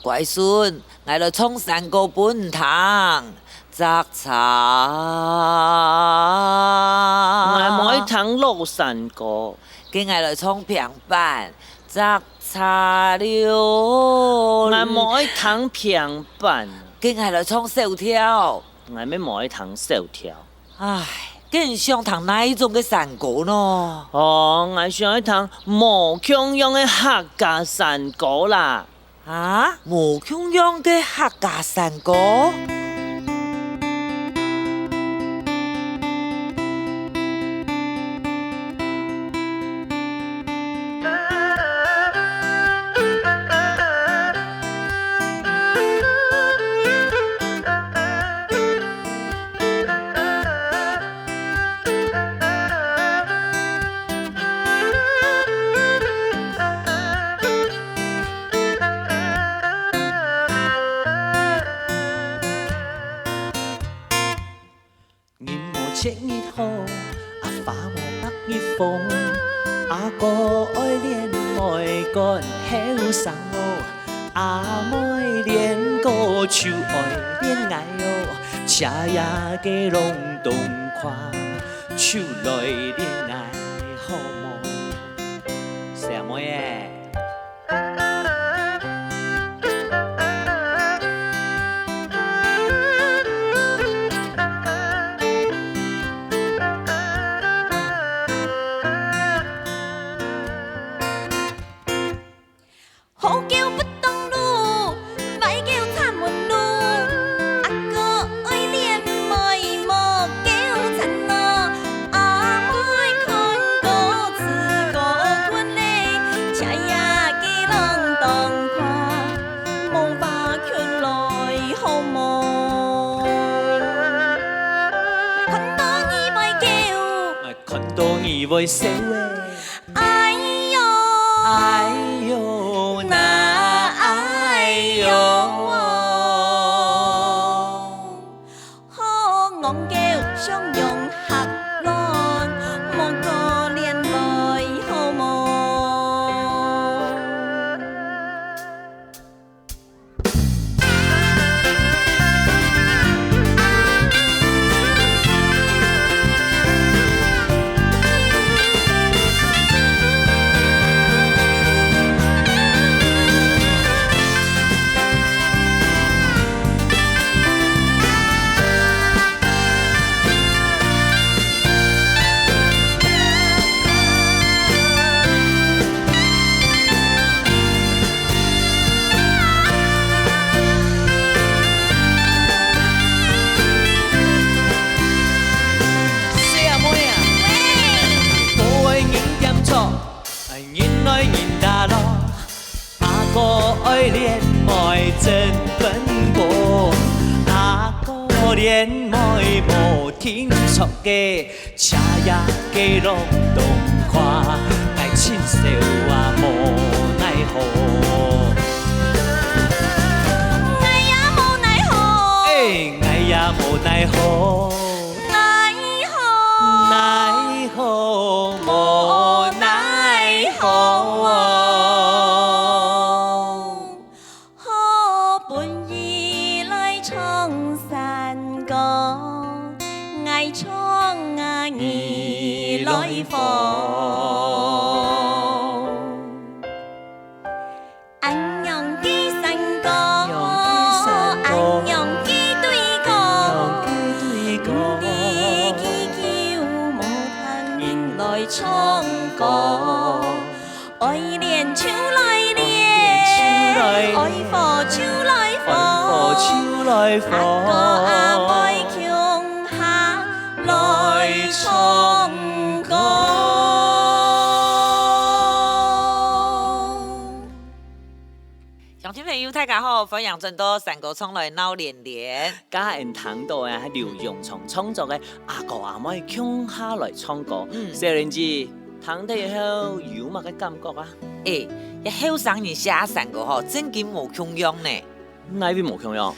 乖孙，我来唱山歌本堂，摘茶。我每堂落山歌，今我来唱平板，摘茶了。我每堂平板，今我来唱小跳。我要每堂小跳。唉，更想弹哪一种的山歌呢？哦，我想一堂无腔样的客家山歌啦。啊，无腔样的客家山歌。七月好，花无百月风。哥爱恋爱干后生哦，妹恋歌手爱恋爱哦，车也给拢动看，手来恋爱好么？小妹耶。好叫不当路，歹叫插门路。阿哥爱恋妹莫叫缠咯，阿妹看过自个困嘞，车也给人当看，无法劝来好么？看到伊歹叫，看到伊袂笑诶，哎呦，哎呦那哎呦，好昂叫相拥合乱，莫可恋来好么？爱人大咯，阿哥爱恋爱真奔波，阿哥恋爱无停错嘅，车也给拢动看，爱亲手啊无奈何，爱也无奈何，爱也无奈何，奈何无奈何。好本意来唱山歌，爱唱啊你来放。安阳的山歌，安阳的对歌，你祈求无通人来唱歌，爱恋手来恋，爱火手来火，阿哥阿妹强下来唱歌。乡亲朋友，大家好，欢迎转到山歌唱来闹连连。家人听到的刘永松创作的阿哥阿妹强下来唱歌，小年子听得后有乜嘅感觉啊？一后生人写山歌吼，真紧无穷样呢。哪边无同样？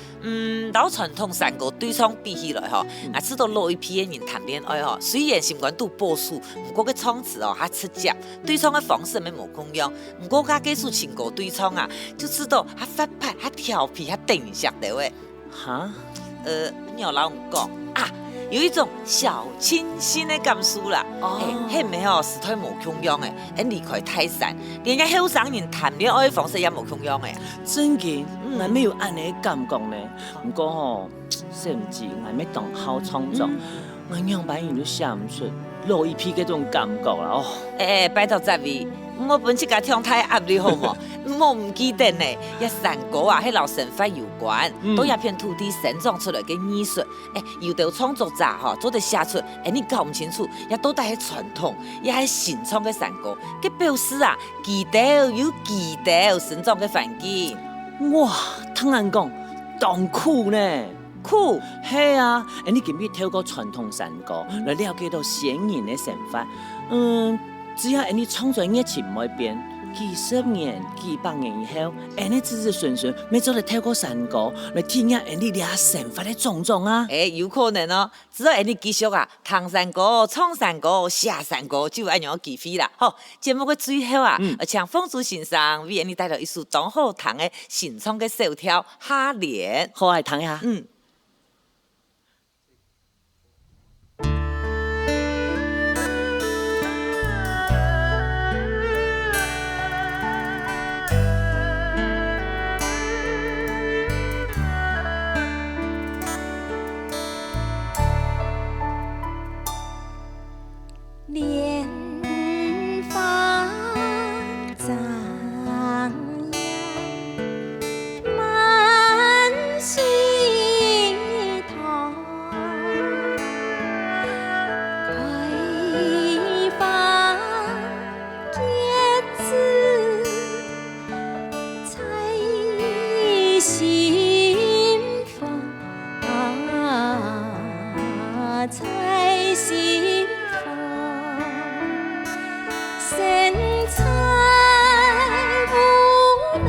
老传统山歌对唱比起来吼，知道老一批的人谈恋爱吼，虽然心肝都波数，不过个唱词哦还出色，对唱的方式没无共样，不过他技术情歌对唱啊，就知道他发派、他调皮、他定下的喂。哈？你有老讲啊？有一种小清新的感受啦，迄唔系时态无同样的，离开泰山，连家后生人谈恋爱的方式也无同样的。真嘅，我没有安尼感觉呢。不过吼，甚至我要当好创作，我样板人都写唔出老一批嗰种感觉啦哦。拜托这位，我本身甲听太压力好无，我唔记得呢。一山歌啊，迄老神法有关，都一片土地生长出来嘅艺术。有的创作者吼，做得写出，你搞唔清楚，也都带系传统，也系新创嘅山歌，佢表示啊，基调有基调生长嘅环境。哇，听人讲，当酷呢。酷，系啊！你记唔记透过传统山歌来了解到先人的想法？只要你创作热情唔会变，几十年、几百年以后，你子子孙孙咪做嚟透过山歌来体验你俩想法的种种啊！有可能哦，只要你继续啊，唱山歌、唱山歌、写山歌，就按样机会啦。好，节目嘅最后啊，请凤珠先生为你带来一首当好听的新创嘅小调《哈连》，好来听一下。莲花张扬，满溪头，开放叶子采心风采心身材无奈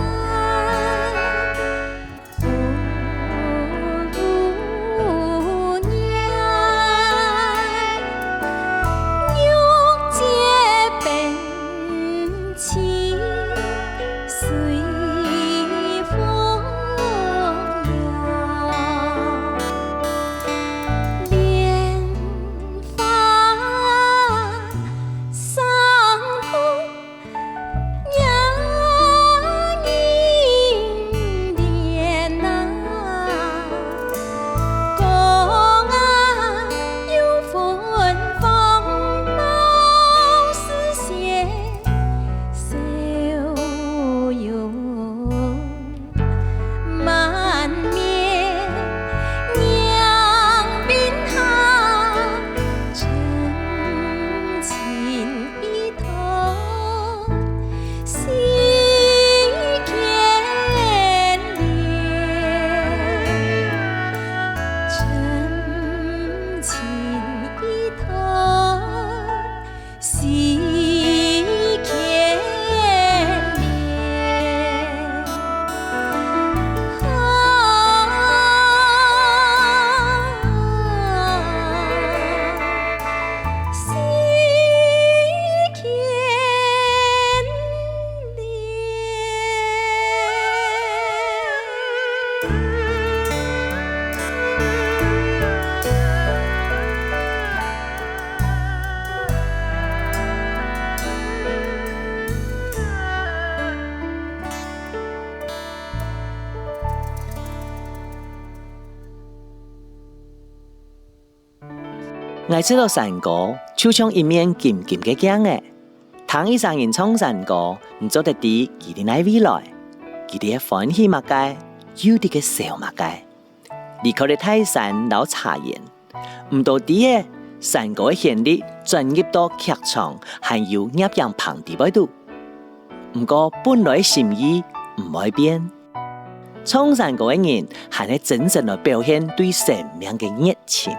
不娘，玉洁本气随风摇，莲花上空。我知道山歌就像一面金金嘅鏡嘅，當一生人唱山歌，唔做得啲佢哋嘅未來，佢哋嘅歡喜物界，有啲嘅笑物界，離開咗泰山老茶園，唔到啲嘅山歌嘅旋律轉入到劇場，還有入樣棚地位度，唔過本來心意唔會變，唱山歌嘅人係喺真正嚟表現對生命嘅熱情。